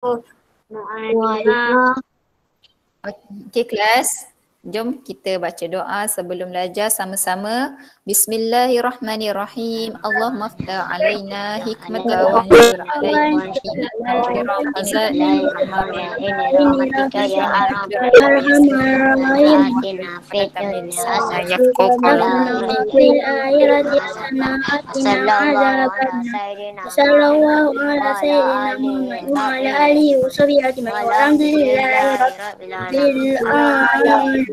Mu'allimah. Okey kelas, jom kita baca doa sebelum belajar sama-sama. Bismillahirrahmanirrahim. Allahumma ftah alaina hikmata wa ansur alaina sakinata wa rahmatan Ini rahmatika ya Arhamar-Rahimin. Atina fid dunya hasanah wa fil akhirati hasanah wa qina adzabannar. Sallallahu ala sayyidina Muhammad wa ala alihi wa sahbihi ajma'in. Walhamdulillahi rabbil alamin.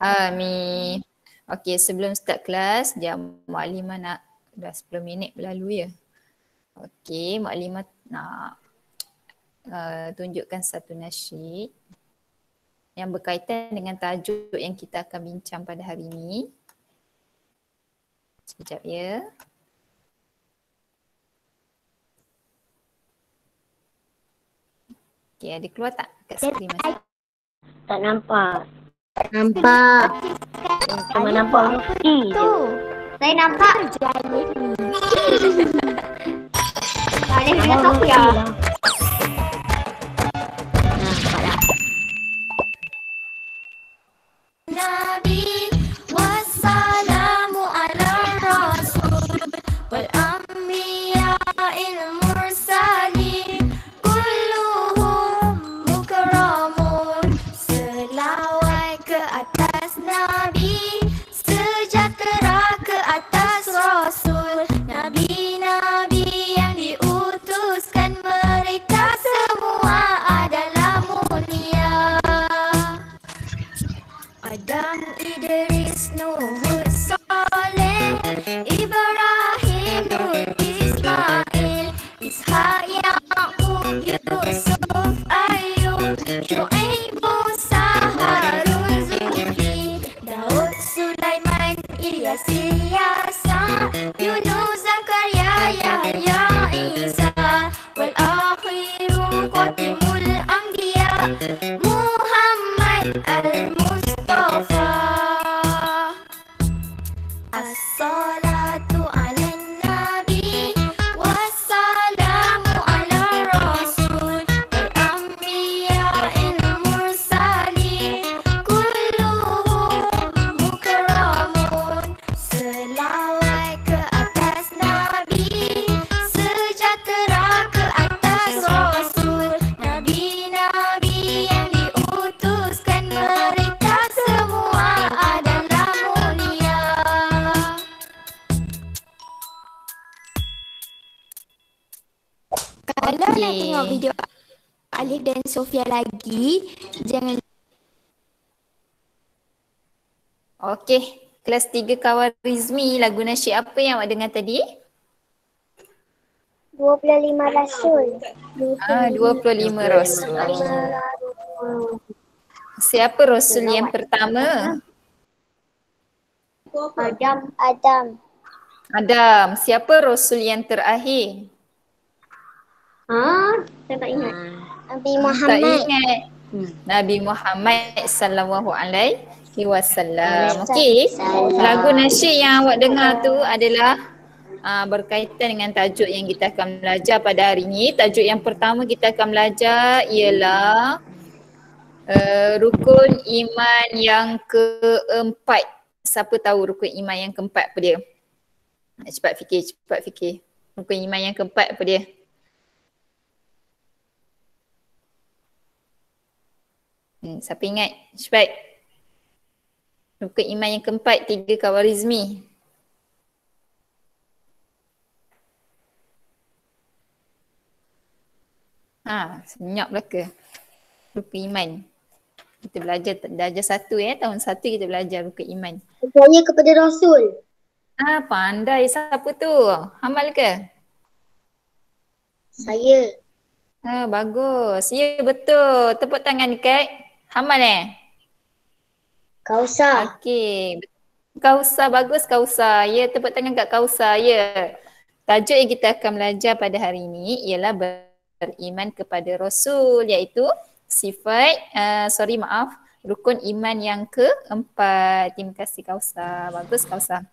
Amin. Okey, sebelum start kelas, jam Mukadimah nak dah 10 minit berlalu ya. Okey, Mukadimah nak tunjukkan satu nasyid yang berkaitan dengan tajuk yang kita akan bincang pada hari ini. Sekejap ya. Okey, ada keluar tak kat skrin masa? Tak nampak. Nampak. Cuma nampak Lutfi je. Saya nampak. Alif dengan Sofia. Nabi wassalamu ala rasul wal anbiya'il mursalin kulluhum mukarramun. Selawat ke atas Nabi, sejahtera ke atas Rasul. Nabi-nabi yang diutuskan, mereka semua adalah mulia. Adam, Idris, Nuh, Saleh, Ibrahim, Nur, Ismail, Ishak, Yaqub, Yusuf, Ayub, Syuaib, Musa, Harun, Zulkifli, Daud, Sulaiman, Ilyas, Yasa, Yunus, Zakaria, Yahya, Isa, wal akhiru qatimul anbiya, Muhammad al-Mustafa. As-salatu ala nabi wassalamu ala rasul wal anbiya'il mursalin kulluhum mukarramun. Selawat ke atas nabi, sejahtera ke atas rasul. Nabi-nabi yang diutuskan, mereka semua adalah mulia. Kalau nak tengok video Alif dan Sofia lagi, jangan. Okey, kelas 3 Khawarizmi, lagu nasyid apa yang awak dengar tadi? 25 Rasul. 25 Rasul. Siapa Rasul yang pertama? Adam. Adam. Siapa Rasul yang terakhir? Saya tak ingat. Nabi Tak Muhammad. ingat. Nabi Muhammad sallallahu alaihi wasallam. Okey. Lagu nasyid yang awak dengar tu adalah berkaitan dengan tajuk yang kita akan belajar pada hari ini. Tajuk yang pertama kita akan belajar ialah rukun iman yang keempat. Siapa tahu rukun iman yang keempat apa dia? Cepat fikir. Rukun iman yang keempat apa dia? Siapa ingat? Cepat. Rukun iman yang keempat, 3 Khawarizmi. Senyap belaka. Rukun iman. Kita belajar satu tahun 1 kita belajar rukun iman. Percaya kepada Rasul. Pandai. Siapa tu? Hamal ke? Saya. Bagus. Ya betul. Tepuk tangan dekat Hamal Kausa. Okey. Kausa, bagus Kausa. Ya, tepuk tangan kat Kausa. Ya. Tajuk yang kita akan belajar pada hari ini ialah beriman kepada Rasul, iaitu rukun iman yang keempat. Terima kasih Kausa. Bagus Kausa.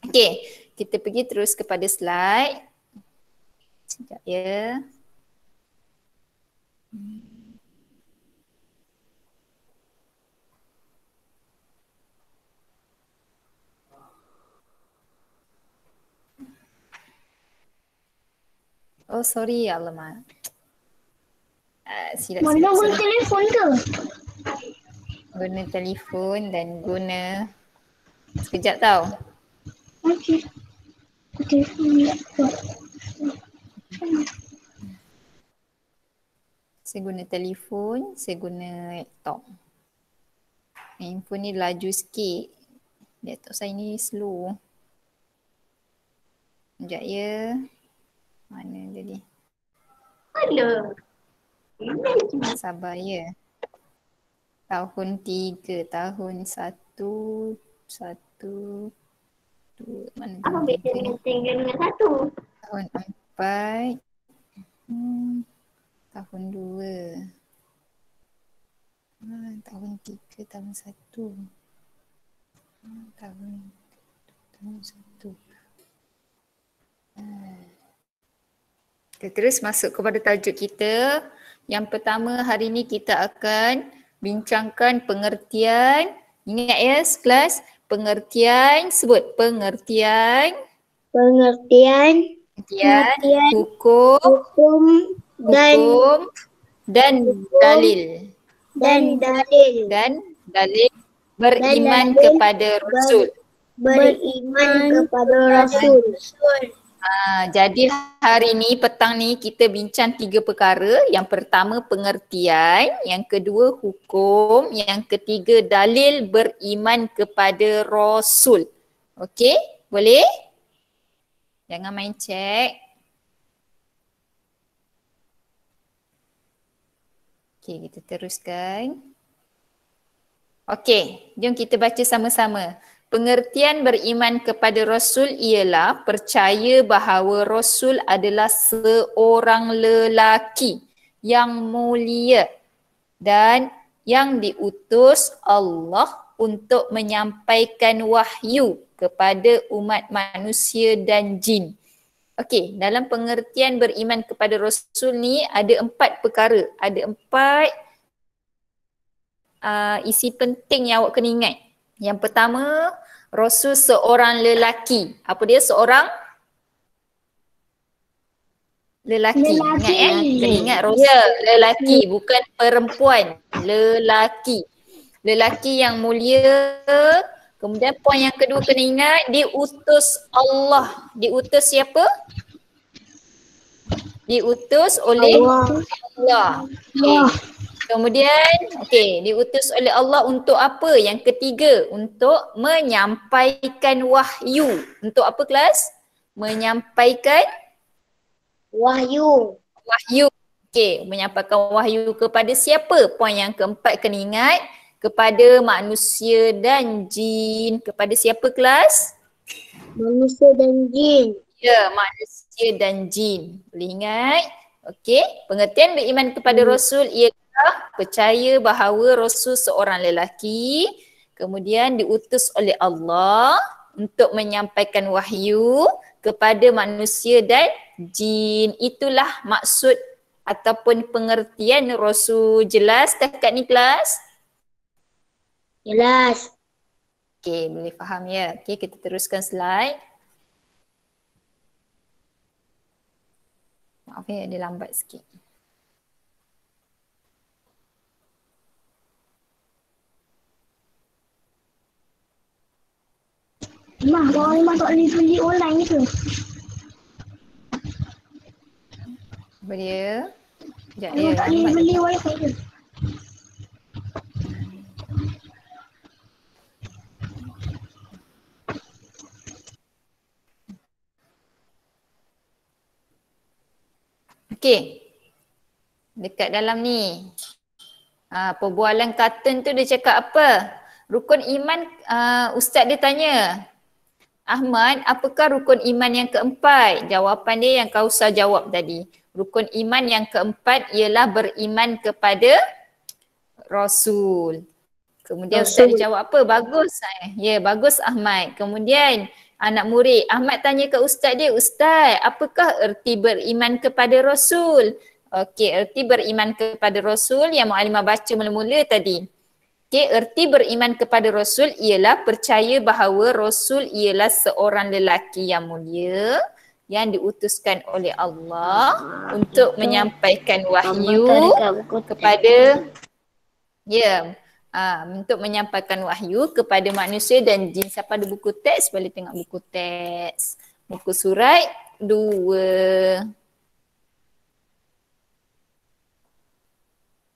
Okey, kita pergi terus kepada slide. Sekejap ya. Oh sorry, alamak. Silap. Mana guna telefon ke? Guna telefon dan guna sekejap tau. Okey. Telefon laptop. Saya guna telefon, saya guna laptop. Handphone ni laju sikit. Laptop saya ni slow. Sekejap ya. Mana jadi? Hello. Sabar ya. Tahun 3, tahun 1, 1, 2, mana Apa tahun 3 beza ni? dengan 1? Tahun 4, tahun 2, tahun 3, tahun 1, tahun 1. Kita terus masuk kepada tajuk kita. Yang pertama hari ni kita akan bincangkan pengertian. Ingat ya kelas, pengertian, sebut pengertian, Pengertian hukum, hukum dan dalil. dan dalil beriman dalil kepada Rasul. beriman kepada Rasul. Jadi hari ni, petang ni kita bincang 3 perkara. Yang pertama pengertian, yang kedua hukum, yang ketiga dalil beriman kepada Rasul. Okey, boleh? Jangan main cek. Okey, kita teruskan. Okey, jom kita baca sama-sama. Pengertian beriman kepada Rasul ialah percaya bahawa Rasul adalah seorang lelaki yang mulia dan yang diutus Allah untuk menyampaikan wahyu kepada umat manusia dan jin. Okey, dalam pengertian beriman kepada Rasul ni ada 4 perkara. Ada 4 isi penting yang awak kena ingat. Yang pertama, Rasul seorang lelaki. Apa dia? Seorang lelaki. Ingat ya? Kena ingat Rasul lelaki, bukan perempuan. Lelaki. Lelaki yang mulia. Kemudian poin yang kedua kena ingat, diutus Allah. Diutus siapa? Diutus oleh Allah. Okay. Kemudian, diutus oleh Allah untuk apa? Yang ketiga, untuk menyampaikan wahyu. Untuk apa kelas? Menyampaikan Wahyu. Menyampaikan wahyu kepada siapa? Poin yang keempat kena ingat, kepada manusia dan jin. Kepada siapa kelas? Manusia dan jin. Ya, manusia dan jin. Boleh ingat? Okey, pengertian beriman kepada Rasul ialah percaya bahawa Rasul seorang lelaki, kemudian diutus oleh Allah untuk menyampaikan wahyu kepada manusia dan jin. Itulah maksud ataupun pengertian Rasul. Jelas setakat ni kelas? Jelas. Okey, boleh faham ya? Okey, kita teruskan slide. Maaf ya, dia lambat sikit. Orang memang tak boleh beli online ke? Apa dia? Sekejap ya, Memang tak boleh lambat. beli wifi ke? Okey. Dekat dalam ni. Perbualan kartun tu dia cakap apa? Rukun iman, ustaz dia tanya, Ahmad, apakah rukun iman yang keempat? Jawapan dia yang kau usah jawab tadi. Rukun iman yang keempat ialah beriman kepada Rasul. Kemudian Ustaz dia jawab apa? Bagus. Ya, bagus Ahmad. Kemudian Anak murid, Ahmad tanya ke ustaz dia, ustaz, apakah erti beriman kepada Rasul? Okey, erti beriman kepada Rasul yang Muallimah baca mula-mula tadi. Okey, erti beriman kepada Rasul ialah percaya bahawa Rasul ialah seorang lelaki yang mulia yang diutuskan oleh Allah untuk menyampaikan wahyu kepada untuk menyampaikan wahyu kepada manusia dan jin. Siapa ada buku teks boleh tengok buku teks. Muka surat 2.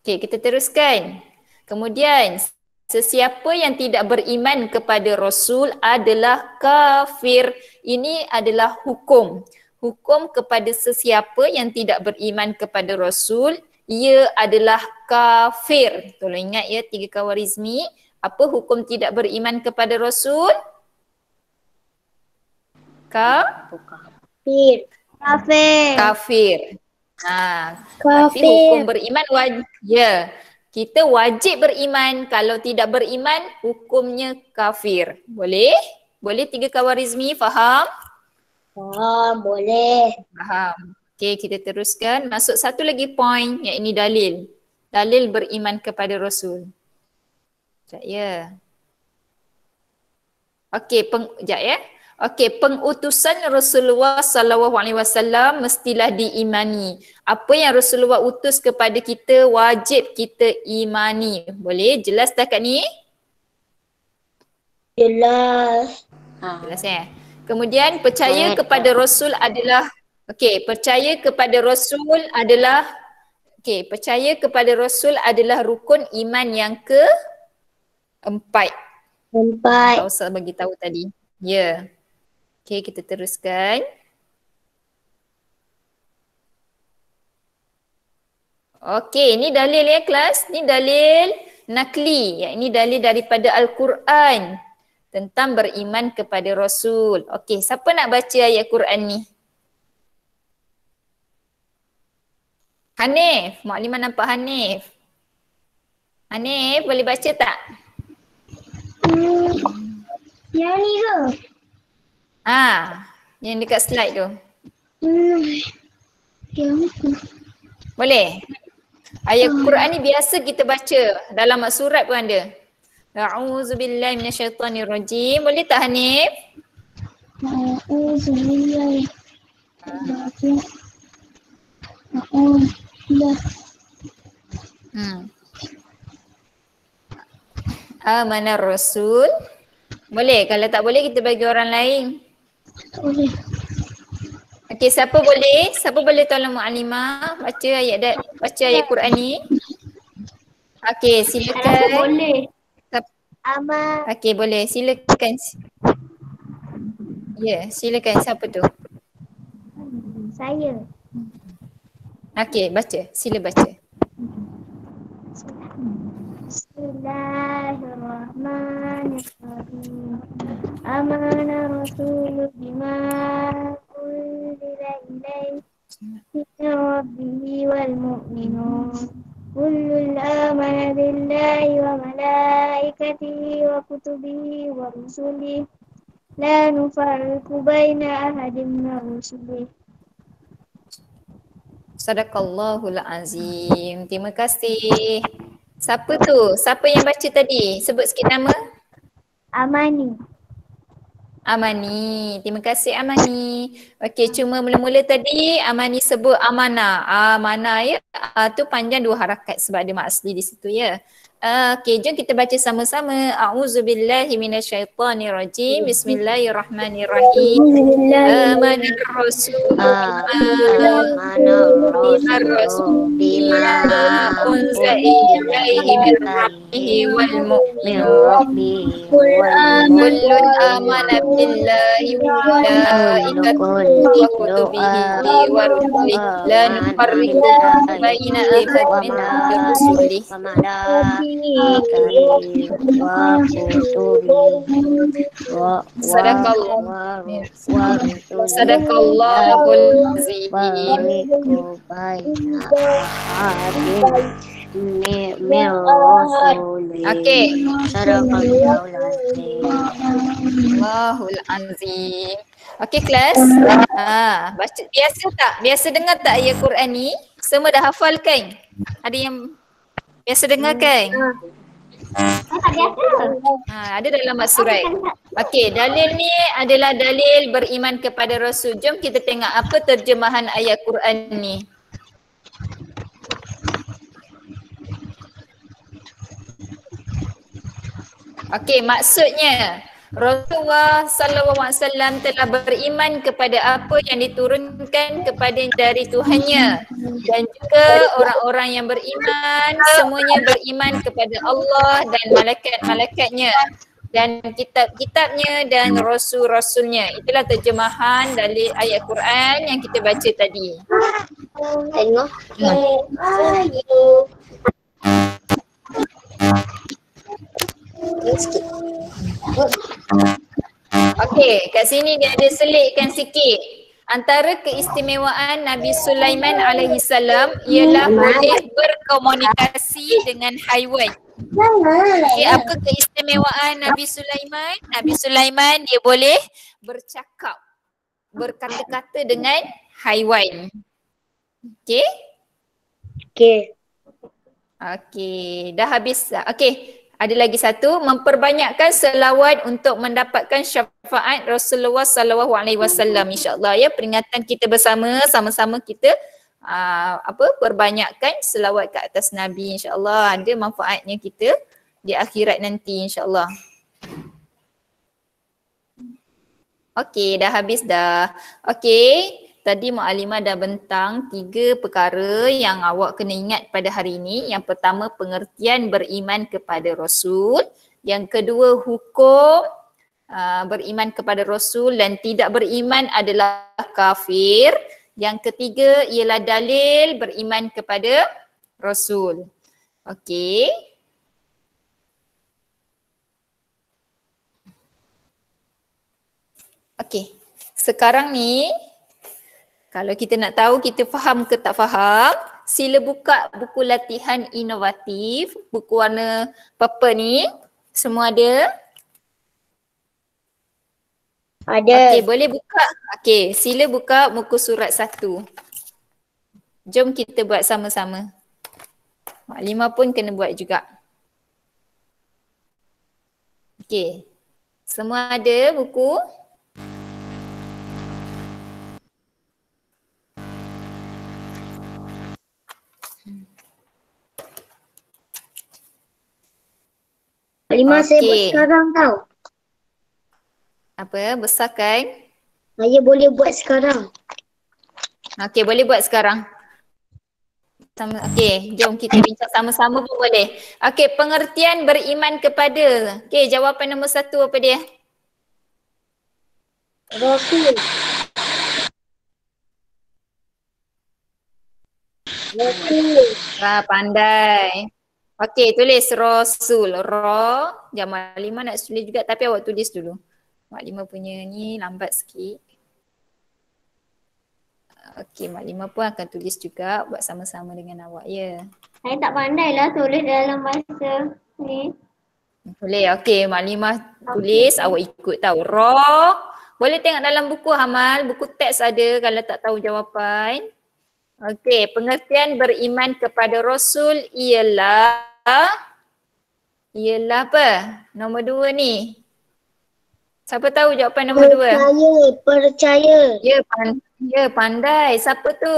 Okey, kita teruskan. Kemudian, sesiapa yang tidak beriman kepada Rasul adalah kafir. Ini adalah hukum. Hukum kepada sesiapa yang tidak beriman kepada Rasul, ia adalah kafir. Tolong ingat ya 3 Khawarizmi. Apa hukum tidak beriman kepada Rasul? Kafir. Kafir. Tapi hukum beriman wajib. Ya. Kita wajib beriman. Kalau tidak beriman, hukumnya kafir. Boleh? Boleh 3 Khawarizmi? Faham? Faham, boleh. Faham. Okey, kita teruskan. Masuk satu lagi point, yang ini dalil. Dalil beriman kepada Rasul. Sekejap ya. Okey, sekejap ya. Okey, pengutusan Rasulullah SAW mestilah diimani. Apa yang Rasulullah utus kepada kita wajib kita imani. Boleh? Jelas tak kat ni? Jelas. Jelas ya. Kemudian percaya kepada Rasul adalah percaya kepada Rasul adalah rukun iman yang keempat. Tak usah bagi tahu tadi. Ya. Okey, kita teruskan. Okey, ini dalil ya kelas. Ini dalil nakli. Ya, ini dalil daripada Al-Quran tentang beriman kepada Rasul. Okey, siapa nak baca ayat Quran ni? Hanif, Muallimah nampak Hanif. Hanif, boleh baca tak? Yang ni ke? Yang dekat slide tu. Yang Boleh? Ayat Quran ni biasa kita baca. Dalam surat pun ada. A'udzubillahi minasyaitanirrajim. Boleh tak Hanif? A'udzubillahi. Amanar Rasul. Boleh? Kalau tak boleh kita bagi orang lain. Tak boleh. Okey, siapa boleh? Siapa boleh tolong Muallimah baca ayat Quran ni? Okey, silakan. Boleh. Okey, boleh. Silakan. Ya, silakan. Siapa tu? Saya. Okey, baca. Sila baca. Bismillahirrahmanirrahim. Amana Rasul bima unzila ilaihi min rabbihi wal mu'minun. Kullun amana billahi wa malaikatihi wa kutubihi wa rusulihi la nufarriqu baina ahadin min rusulihi. Sadaqallahul azim. Terima kasih. Siapa tu? Siapa yang baca tadi? Sebut sikit nama. Amani. Amani. Terima kasih Amani. Okey, cuma mula-mula tadi Amani sebut amanah. Amanah ya. Tu panjang 2 harakat sebab ada mak asli di situ ya. Okey, jom kita baca sama-sama. A'udzubillahi minasyaitanirrajim. Bismillahirrahmanirrahim. Amanar Rasul. Amanar Rasul. Bima unzila ilaihi min rabbihi wal mu'minun. Kullun amana billahi wa malaikatihi wa kutubihi wa rusulihi la nufarriqu baina ahadin min rusulihi. Sadaqallahul azim. Min Rasuli. Okey. Sadaqallahul azim. Allahul Azim. Okey kelas. Baca biasa tak? Biasa dengar tak ayat Quran ni? Semua dah hafal kan? Ada yang biasa dengar kan? Tak biasa. Ada dalam mak surat. Okey, dalil ni adalah dalil beriman kepada Rasul. Jom kita tengok apa terjemahan ayat Quran ni. Okey, maksudnya Rasulullah sallallahu alaihi wasallam telah beriman kepada apa yang diturunkan kepada dari Tuhannya, dan juga orang-orang yang beriman semuanya beriman kepada Allah dan malaikat-malaikatnya dan kitab-kitabnya dan rasul-rasulnya. Itulah terjemahan dari ayat Quran yang kita baca tadi. Tengok. Sikit. Okey, kat sini dia ada selitkan sikit. Antara keistimewaan Nabi Sulaiman alaihi salam ialah boleh berkomunikasi dengan haiwan. Okey, apa keistimewaan Nabi Sulaiman? Nabi Sulaiman dia boleh bercakap, berkata-kata dengan haiwan. Okey? Okey. Okey, dah habis. Okey. Ada lagi satu, memperbanyakkan selawat untuk mendapatkan syafaat Rasulullah sallallahu alaihi wasallam, insya-Allah ya. Peringatan kita bersama, sama-sama kita perbanyakkan selawat ke atas Nabi, insya-Allah ada manfaatnya kita di akhirat nanti, insya-Allah. Okey, dah habis dah. Okey. Tadi Mu'allimah dah bentang 3 perkara yang awak kena ingat pada hari ini. Yang pertama, pengertian beriman kepada Rasul. Yang kedua, hukum beriman kepada Rasul dan tidak beriman adalah kafir. Yang ketiga ialah dalil beriman kepada Rasul. Okey. Okey. Sekarang ni kalau kita nak tahu kita faham ke tak faham, sila buka buku latihan inovatif, buku warna purple ni. Semua ada? Ada. Okey, boleh buka. Okey, sila buka muka surat 1. Jom kita buat sama-sama. Maklimah pun kena buat juga. Okey. Semua ada buku? Maklimah saya buat Okey. sekarang tau. Apa? Besar kan? Saya boleh buat sekarang. Okey, boleh buat sekarang. Okey, jom kita bincang sama-sama pun boleh. Okey, pengertian beriman kepada. Okey, jawapan nombor 1 apa dia? Rasul. Rasul. Pandai. Okey, tulis Rasul. Jangan Maklimah nak tulis juga tapi awak tulis dulu. Maklimah punya ni lambat sikit. Okey, Maklimah pun akan tulis juga buat sama-sama dengan awak ya. Saya tak pandai lah tulis dalam bahasa ni. Boleh, okey. Maklimah tulis, awak ikut tahu. Boleh tengok dalam buku Hamal, buku teks ada kalau tak tahu jawapan. Okey, pengertian beriman kepada Rasul ialah apa? Nombor 2 ni. Siapa tahu jawapan nombor 2? Percaya. Ya, pandai. Siapa tu?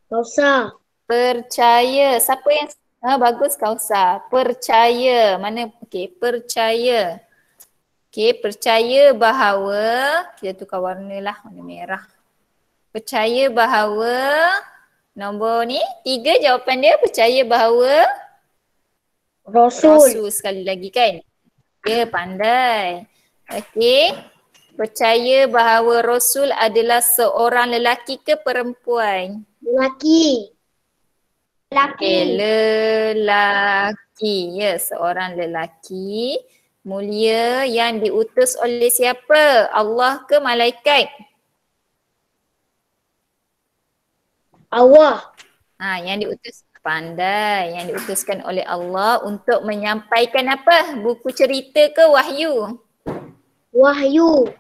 Kausa. Percaya. Siapa yang bagus Kausa. Percaya. Mana? Okey, percaya. Okey, percaya bahawa kita tukar warna lah, warna merah. Percaya bahawa nombor ni 3 jawapan dia, percaya bahawa Rasul sekali lagi kan. Ya, pandai. Okey. Percaya bahawa Rasul adalah seorang lelaki ke perempuan? Lelaki. Okay, lelaki. Ya, seorang lelaki mulia yang diutus oleh siapa? Allah ke malaikat? Allah. Yang diutus. Pandai yang diutuskan oleh Allah untuk menyampaikan apa? Buku cerita ke wahyu? Wahyu.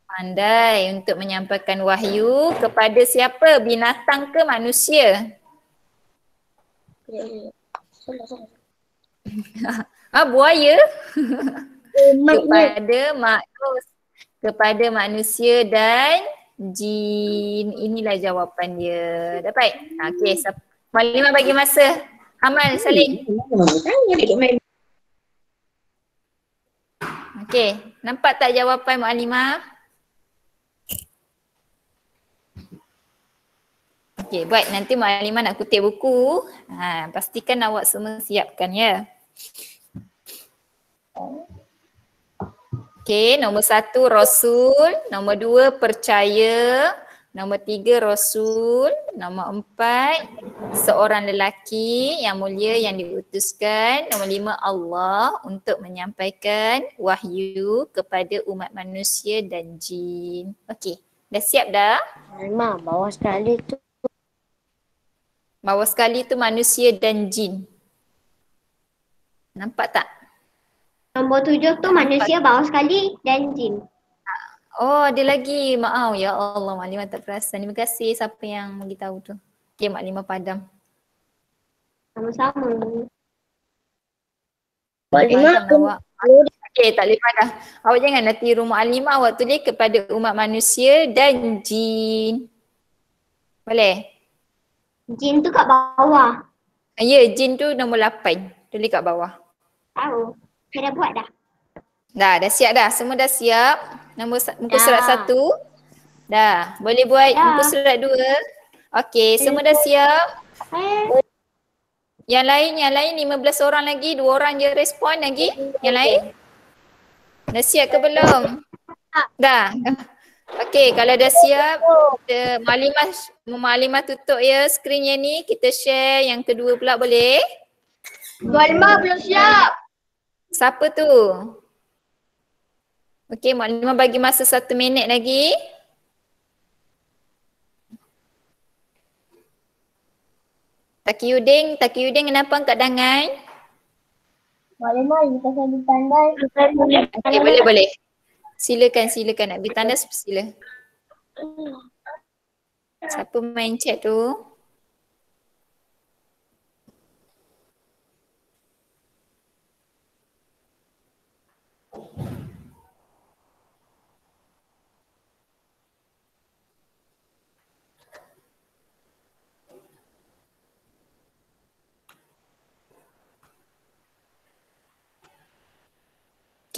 Pandai untuk menyampaikan wahyu kepada siapa? Binatang ke manusia? Buaya? Umatnya. kepada manusia dan jin. Inilah jawapan dia. Dapat? Okey, Maklimah bagi masa. Amal, Salim. Okey, nampak tak jawapan Maklimah? Okey, buat nanti Maklimah nak kutip buku. Pastikan awak semua siapkan ya. Okey, nombor 1 Rasul, nombor 2 percaya, nombor 3 Rasul, nombor 4 seorang lelaki yang mulia yang diutuskan, nombor 5 Allah untuk menyampaikan wahyu kepada umat manusia dan jin. Okey, dah siap dah? Mak, bawah sekali tu. Bawah sekali tu manusia dan jin. Nampak tak? Nombor 7 tu manusia bawah sekali dan jin. Oh, ada lagi. Maaf. Ya Allah, Maklimah tak perasan. Terima kasih siapa yang beritahu tu. Okay, Maklimah padam. Sama-sama. Maklimah awak. Okay, tak boleh padam. Awak jangan nak tiru Maklimah. Awak tulis kepada umat manusia dan jin. Boleh? Jin tu kat bawah. Ya, jin tu nombor 8. Tulis kat bawah. Tahu. Saya dah buat dah. Dah siap dah. Semua dah siap. Muka surat 1. Dah. Boleh buat Dah. muka surat 2. Okey, semua dah siap. Yang lain 15 orang lagi, 2 orang je respon lagi. Yang lain? Dah siap ke belum? Dah. Okey, kalau dah siap, kita Maklimah tutup ya skrin yang ni. Kita share yang kedua pula boleh? Maklimah belum siap. Siapa tu? Okey, Maklimah bagi masa 1 minit lagi. Taqiyuddin kenapa angkat tangan? Maklimah, kita sambil pandai. Okey, boleh. Silakan nak beri tanda sila. Siapa main chat tu?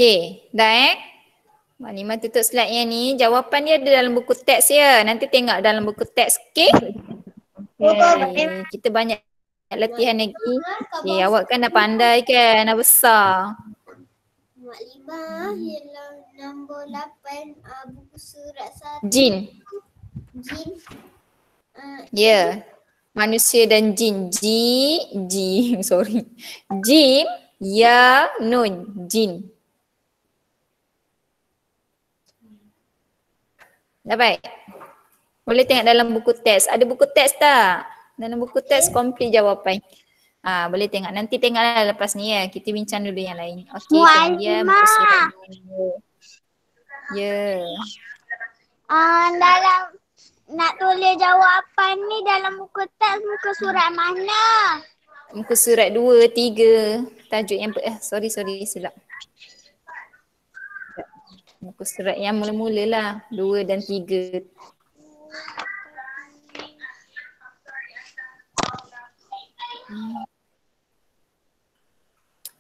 Okey, dah Maklimah tutup slide yang ni. Jawapan dia ada dalam buku teks ya. Nanti tengok dalam buku teks, okey? Okay. Kita banyak latihan lagi. Okay, awak kan dah pandai kan, dah besar. Maklimah ialah nombor 8 buku surat 1. Jin. Jin. Ya. Manusia dan jin. Sorry. Jim, ya, nun. Jin. Dah baik? Boleh tengok dalam buku teks. Ada buku teks tak? Dalam buku teks complete jawapan. Boleh tengok. Nanti tengoklah lepas ni ya. Kita bincang dulu yang lain. Okey, kemudian buku surat 2. Ya. Dalam nak tulis jawapan ni dalam buku teks muka surat mana? Muka surat 2, 3. Tajuk yang sorry silap. Muka surat yang mula-mula lah. 2 dan 3.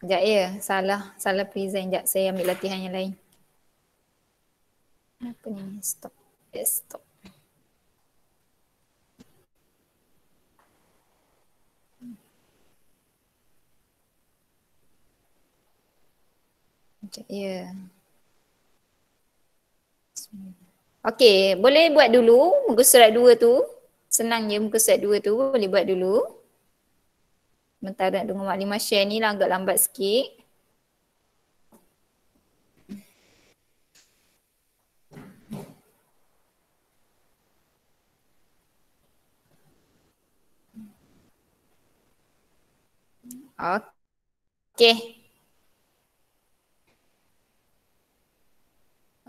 Sekejap ya. Salah present. Sekejap saya ambil latihan yang lain. Apa ni? Stop. Stop. Sekejap ya. Okey, boleh buat dulu muka surat 2 tu. Senang je muka surat 2 tu, boleh buat dulu. Sementara nak tunggu Maklimah share ni lah agak lambat sikit. Okey.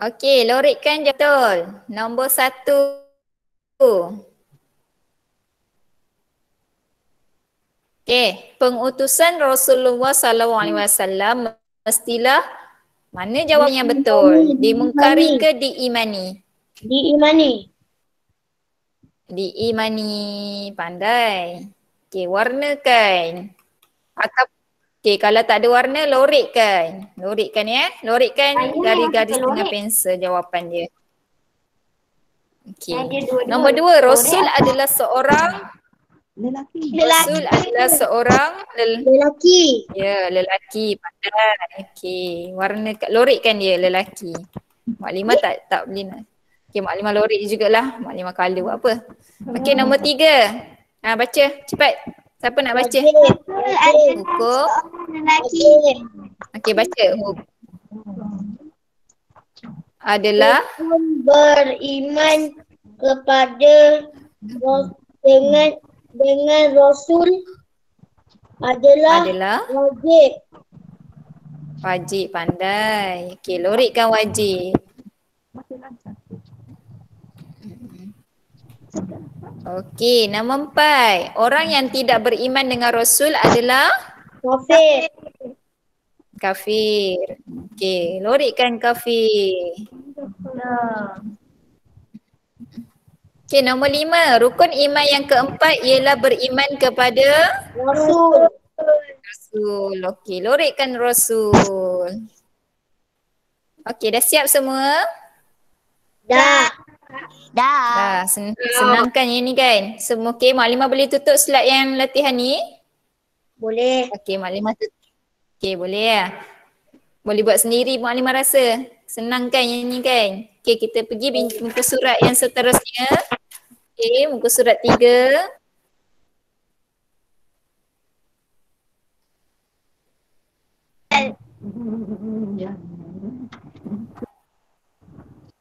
Okey, lorikkan je betul. Nombor 1. Okey, pengutusan Rasulullah SAW mestilah mana jawapan yang betul? Dimungkari ke diimani? Diimani. Diimani, pandai. Okey, warnakan. Atau okey, kalau tak ada warna, lorikkan. Lorikkan ya. Lorikkan garis-garis dengan pensel jawapan dia. Okey. Nombor 2, Rasul adalah seorang Rasul adalah seorang Lelaki. ya, lelaki, pandai. Okey, warna lorikkan dia lelaki. Maklimah tak boleh nak. Okey, maklimah lorik jugalah. Maklimah color buat apa? Okey, nombor 3. Baca cepat. Siapa nak baca? Hukum. Lelaki. Okey, baca. Adalah Beriman kepada dengan Rasul adalah wajib. wajib, pandai. Okey, lorikkan wajib. Okey, nombor 4. Orang yang tidak beriman dengan Rasul adalah Kafir. kafir. Okey, lorikkan kafir. Okey, nombor 5. Rukun iman yang keempat ialah beriman kepada Rasul. Rasul. Okey, lorikkan Rasul. Okey, dah siap semua? Dah. Dah, senangkan yang ni kan? Semua okey, Maklimah boleh tutup slide yang latihan ni? Boleh. Okey, Maklimah tutup. Okey, boleh ya? Boleh buat sendiri Maklimah rasa? Senang kan yang ni kan? Okey, kita pergi muka surat yang seterusnya. Okey, muka surat 3.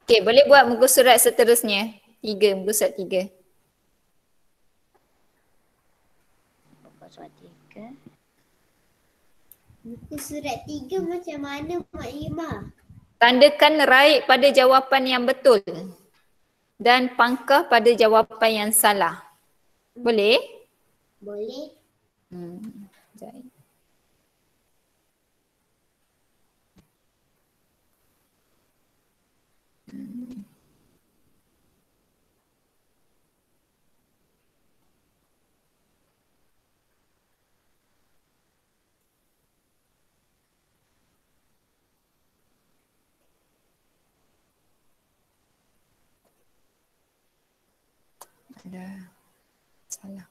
Okey, boleh buat muka surat seterusnya. 3, muka surat 3. Muka surat 3 macam mana Maklimah? Tandakan raik pada jawapan yang betul dan pangkah pada jawapan yang salah. Boleh? Boleh. Sekejap. Ada salah.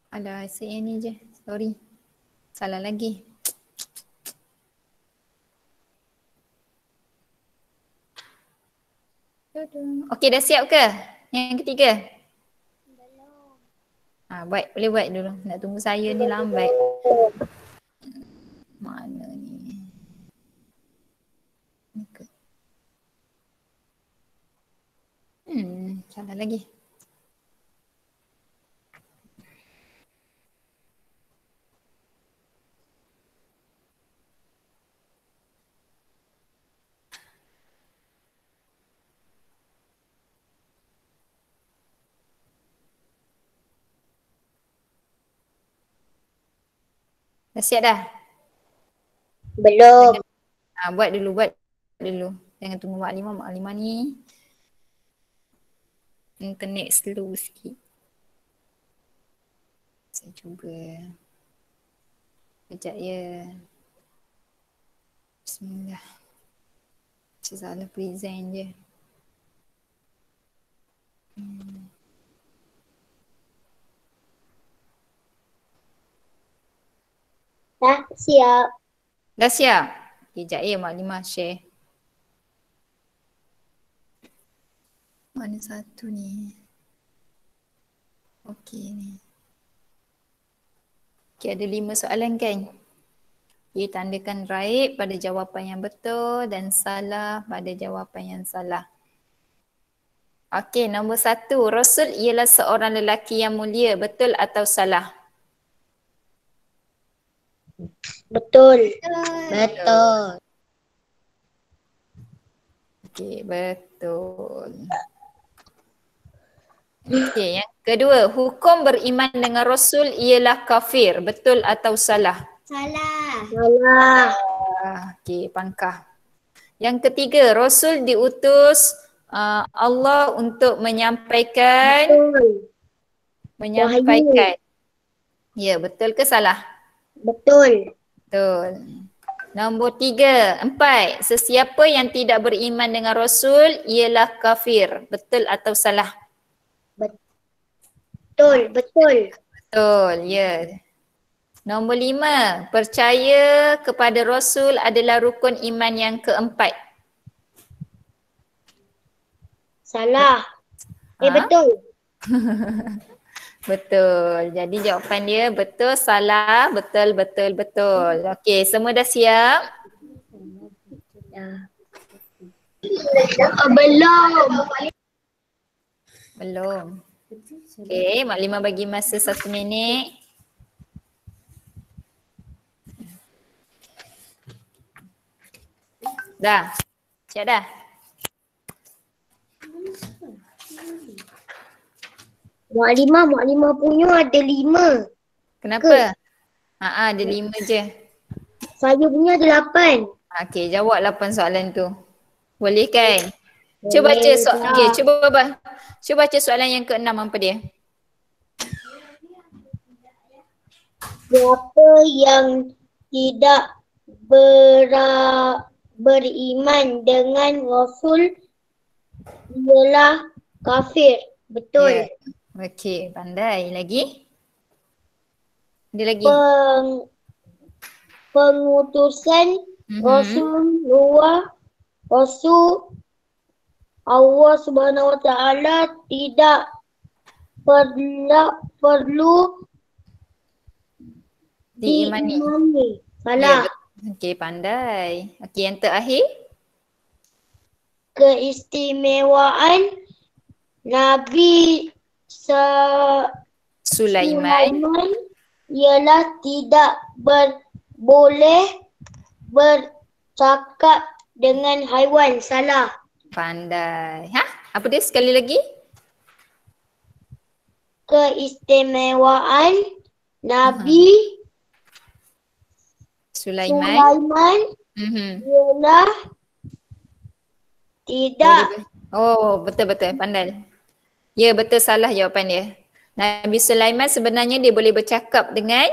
Ada asyik yang ni je. Sorry. Salah lagi. Okey, dah siap ke? Yang ketiga? Boleh buat dulu. Nak tunggu saya ni lambat. Mana ni? Salah lagi. Dah siap dah? Belum. Buat dulu. Jangan tunggu Maklimah ni internet slow sikit. Saya cuba. Sekejap ya. Bismillah. Saya salah present je. Dah siap. Dah siap? Sekejap ya Maklimah share. Mana satu ni? Okey ni. Okey, ada 5 soalan kan? Okey, tandakan right pada jawapan yang betul dan salah pada jawapan yang salah. Okey, nombor 1. Rasul ialah seorang lelaki yang mulia. Betul atau salah? Betul. Betul. Okey, betul. Okey, yang kedua. Hukum beriman dengan Rasul ialah kafir. Betul atau salah? Salah. Salah. Okey, pangkah. Yang ketiga, Rasul diutus Allah untuk menyampaikan. Betul. Menyampaikan. Ya, betul ke salah? Betul. Betul. Nombor 3, 4. Sesiapa yang tidak beriman dengan Rasul ialah kafir. Betul atau salah? Betul. Betul. Betul, ya. Nombor 5. Percaya kepada Rasul adalah rukun iman yang keempat. Salah. Ha? Betul. Betul. Jadi jawapan dia betul, salah, betul, betul, betul. Okey, semua dah siap? Belum. Belum. Okey, Maklimah bagi masa 1 minit. Dah? Siap dah? Maklimah punya ada 5. Kenapa? Ada 5 je. Saya punya ada 8. Okey, jawab 8 soalan tu. Boleh kan? Cuba baca soalan. Okey, cuba baca soalan yang ke-6 apa dia? Siapa yang tidak beriman dengan Rasul ialah kafir. Betul. Ya. Okey, pandai. Lagi? Ada lagi? Pengutusan Rasul Allah Subhanahu Wa Taala tidak perlu diimani. Salah. Ya, okey, pandai. Okey, yang terakhir? Keistimewaan Nabi Sulaiman ialah tidak boleh bercakap dengan haiwan. Salah. Pandai. Apa dia sekali lagi? Keistimewaan Nabi Sulaiman ialah tidak. Betul-betul. Pandai. Ya, betul, salah jawapan dia. Nabi Sulaiman sebenarnya dia boleh bercakap dengan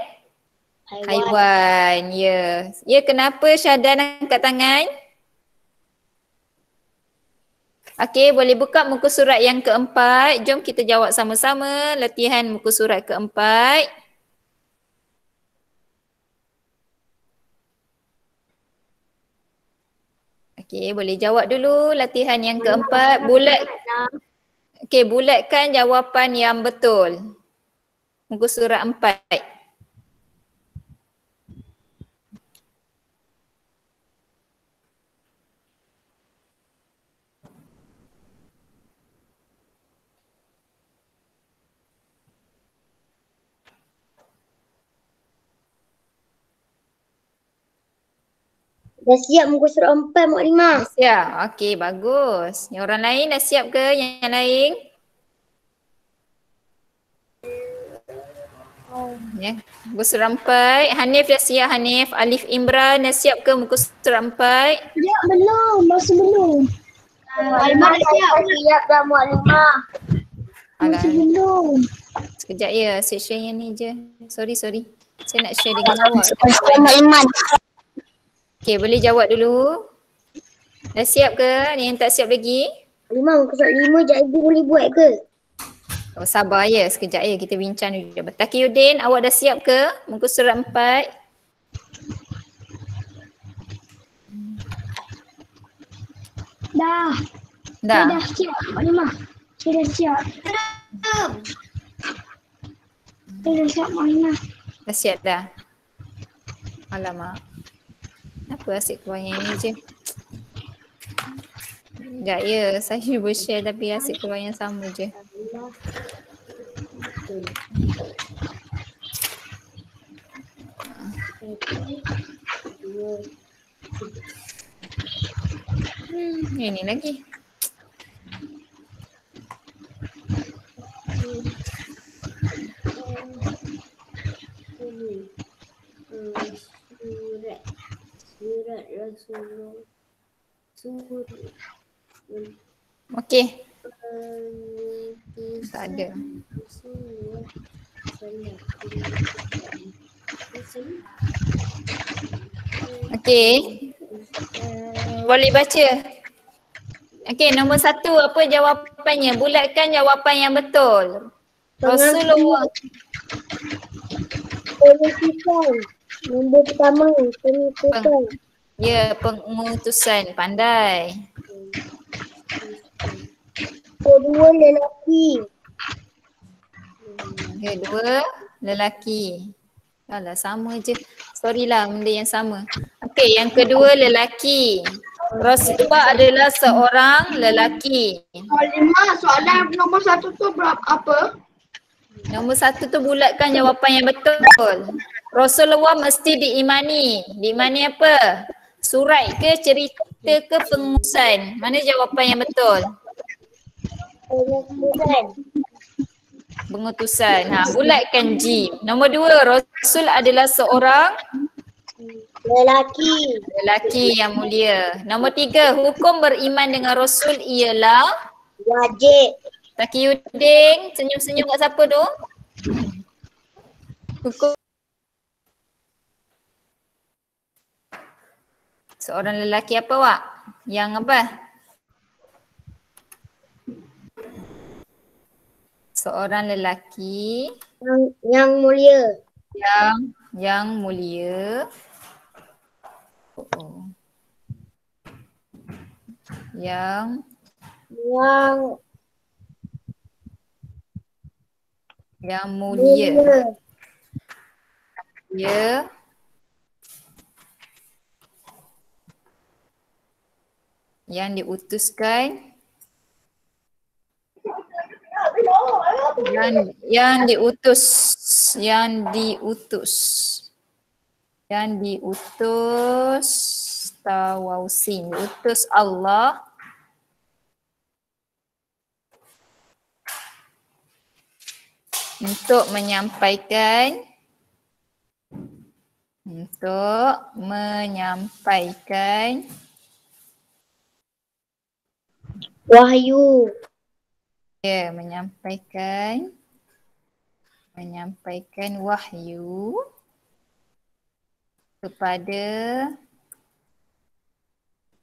haiwan. Ya. Ya, kenapa Syahdan angkat tangan? Okey, boleh buka muka surat yang keempat. Jom kita jawab sama-sama latihan muka surat keempat. Okey, boleh jawab dulu latihan yang keempat. Bulatkan jawapan yang betul. Muka surat 4. Dah siap muka surat 4, Maklimah. Dah siap? Okey, bagus. Yang orang lain dah siap ke? Yang lain? Ya, muka surat 4. Hanif dah siap, Hanif. Alif Imran dah siap ke muka surat 4? Ya, belum. Masih belum. Maklimah dah siap. Siap dah, Maklimah. Masih belum. Sekejap ya, saya share yang ni je. Sorry. Saya nak share dengan awak. Maklimah. Okey, boleh jawab dulu. Dah siap ke? Ni yang tak siap lagi? Maklimah, muka surat 5 jadi boleh buat ke? Oh, sabar ya, sekejap ya, kita bincang dulu. Taqiyuddin, awak dah siap ke muka surat 4? Dah. Dah. Saya dah siap, Mak Limah. Saya dah siap. Saya dah siap, Mak Limah. Dah siap dah? Alamak. Apa asyik keluar yang ini je? Sekejap ya, saya cuba share tapi asyik keluar yang sama je. Ini lagi. Surat Rasulullah. Okey. Tak ada. Okey. Boleh baca. Okey, nombor 1 apa jawapannya? Bulatkan jawapan yang betul. Rasulullah. Pengutusan. Nombor pertama, pengutusan. Ya, pengutusan. Pandai. Kedua, lelaki. Kedua, lelaki. Alah, sama je. Sorry lah, benda yang sama. Okey, yang kedua, lelaki. Rasulullah adalah seorang lelaki. Mak, soalan nombor 1 tu apa? Nombor 1 tu bulatkan jawapan yang betul. Rasulullah mesti diimani. Diimani apa? Surat ke, cerita ke, pengutusan? Mana jawapan yang betul? Pengutusan. Pengutusan. Bulatkan jim. Nombor 2, Rasul adalah seorang Lelaki. lelaki yang mulia. Nombor 3, hukum beriman dengan Rasul ialah Wajib. Taqiyuddin, senyum-senyum kat siapa tu? Hukum seorang lelaki apa, Wak? Yang apa? Seorang lelaki Yang mulia. yang mulia. Yang mulia. Ya. Yang diutuskan. Yang diutus. Tawausin. Diutus Allah untuk menyampaikan Wahyu. ya, menyampaikan wahyu kepada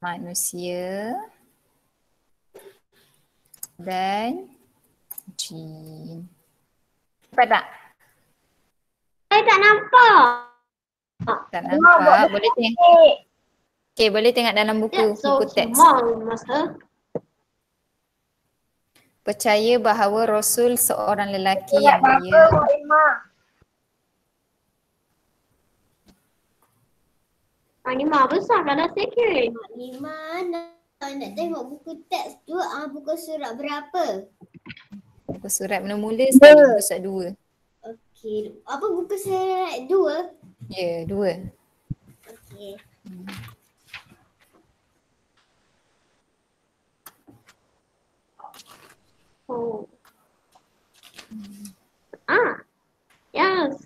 manusia dan jin. Nampak tak? Saya tak nampak. Tak nampak? Boleh tengok. Okey, boleh tengok dalam buku teks. Percaya bahawa Rasul seorang lelaki yang mulia. Mak Limah besar dalam sikit. Mak Limah nak tengok buku teks tu, buku surat berapa? Buku surat mula-mula sekali, buku surat 2. Okey, apa buku surat 2? Ya, 2. Okey. Oh. Yes.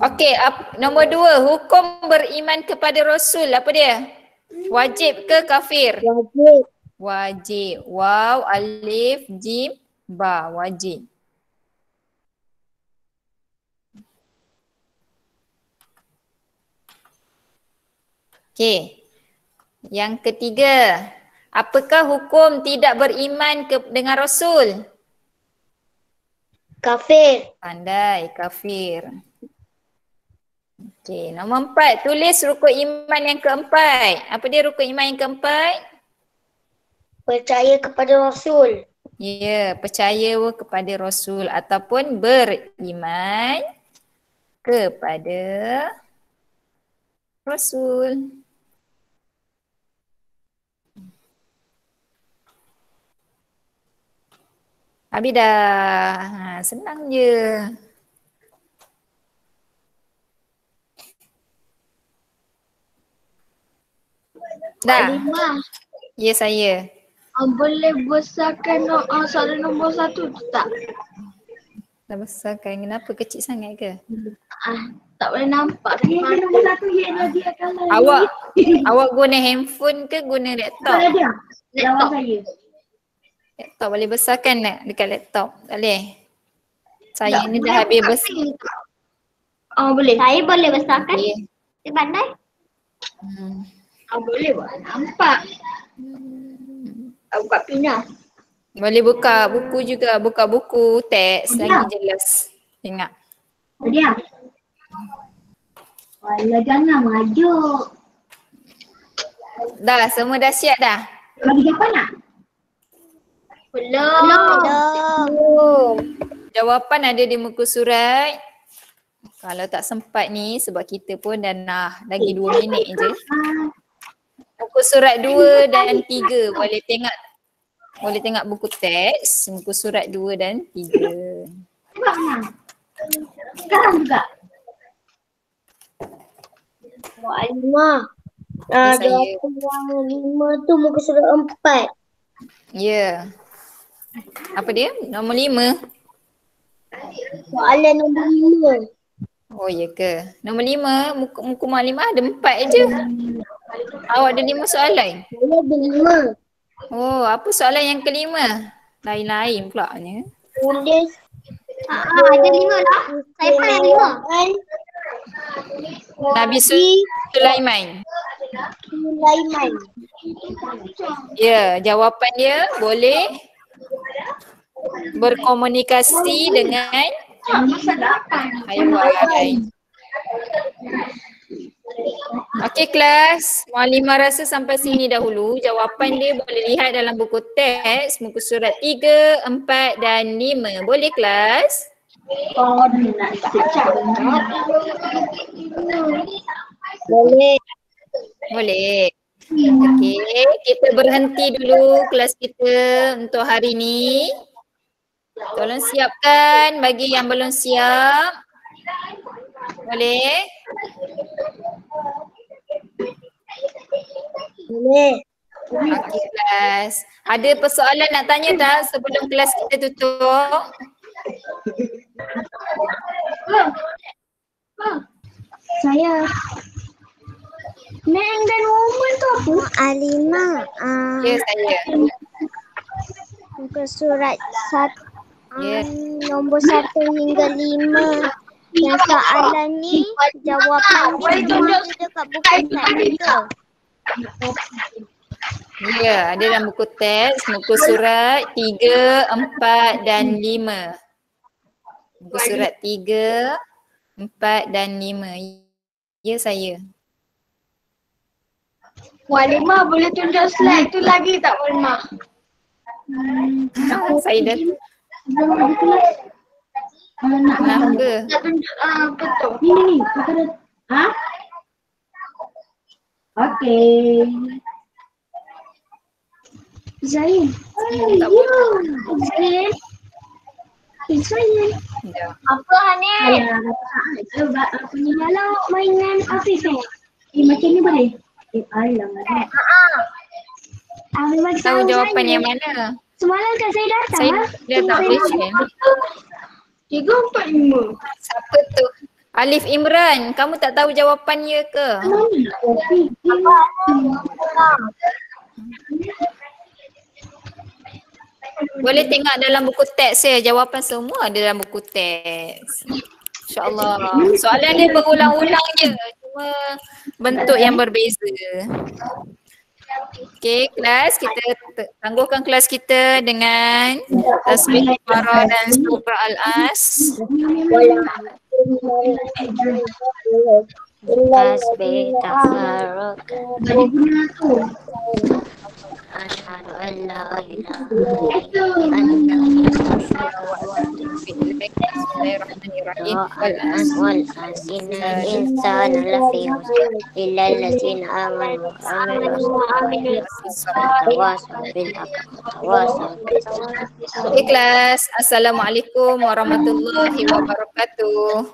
Okey, nombor 2, hukum beriman kepada Rasul, apa dia? Wajib ke kafir? Wajib. Wajib. Waw, alif, jim, ba, wajib. Okey. Yang ketiga, apakah hukum tidak beriman dengan Rasul? Kafir. Pandai, kafir. Okey, nombor 4. Tulis rukun iman yang keempat. Apa dia rukun iman yang keempat? Percaya kepada Rasul. Ya, percaya kepada Rasul ataupun beriman kepada Rasul. Habis dah. Senang je. Dah. Alimah, Ya, saya. boleh besarkan soalan nombor 1 tu tak? Dah besarkan. Kenapa kecil sangat ke? Tak boleh nampak. Nombor 1 dia kalau Awak guna handphone ke guna laptop? laptop saya. Laptop boleh besarkan tak dekat laptop? Tak boleh? Saya ni dah habis besar. Boleh. Saya boleh besarkan. Boleh. Saya pandai. Boleh buat nampak. Buka pindah. Boleh buka buku juga. Buka buku teks lagi jelas. Tengok. Dia. Walau jangan merajuk. Dah, semua dah siap dah? Bagi jawapan nak? Belum. Jawapan ada di muka surat. Kalau tak sempat ni sebab kita pun dah lagi 2 minit je. Muka surat 2 dan 3 boleh tengok. Boleh tengok buku teks, muka surat 2 dan 3. Sebab mana? Sekarang juga. Alimah. Ya, saya. Jawapan yang 5 tu muka surat 4. Ya. Apa dia? Nombor 5. Soalan nombor 5. Oh ya ke? Nombor 5, muka maklimah ada 4 je. Awak ada 5 soalan? Saya ada 5. Oh, apa soalan yang kelima? Lain-lain pula ni. Tulis. Ada 5 lah. Saya pun ada 5. Nabi Sulaiman. Sulaiman. Ya, jawapan dia boleh berkomunikasi dengan haiwan. Okey kelas, Muallimah rasa sampai sini dahulu. Jawapan dia boleh lihat dalam buku teks muka surat 3, 4 dan 5. Boleh kelas? Boleh. Boleh. Okey, kita berhenti dulu kelas kita untuk hari ni. Tolong siapkan bagi yang belum siap. Boleh? Boleh. Okey kelas. Ada persoalan nak tanya tak sebelum kelas kita tutup? Saya. Neng dan woman tu apa? Alimah. Ya, saya. Muka surat 1. Ya. Nombor 1 hingga 5. Yang soalan ni jawapan dia ada dekat buku teks ke? Ya, ada dalam buku teks, muka surat 3, 4 dan 5. Muka surat 3, 4 dan 5. Ya, saya. Muallimah boleh tunjuk slide tu lagi tak Muallimah? Saya dah. Kenapa? Nak tunjuk betul. Ni. Ha? Okey. Zain. Tak boleh. Zain. Zain. Ya. Apa Hanif? Cuba punya kalau mainan Afif macam ni boleh? Alamak. Memang Tahu jawapan yang mana? Semalam kan saya datang. Saya dah tak boleh share. 3, 4, 5. Siapa tu? Alif Imran, kamu tak tahu jawapannya ke? Boleh tengok dalam buku teks saya, jawapan semua ada dalam buku teks. InsyaAllah. Soalan dia berulang-ulang je, cuma bentuk yang berbeza. Okey kelas, kita tangguhkan kelas kita dengan tasbih Iqra dan surah Al-As. Tasbih tafarruq. Asyhadu an la ilaha Bismillahirrahmanirrahim. Wal asr. innal insana lafi khusr illa allazina amanu wa amilus solihati wa tawasaw bil haqqi wa tawasaw bis sabr. Ikhlas. Assalamualaikum warahmatullahi wabarakatuh.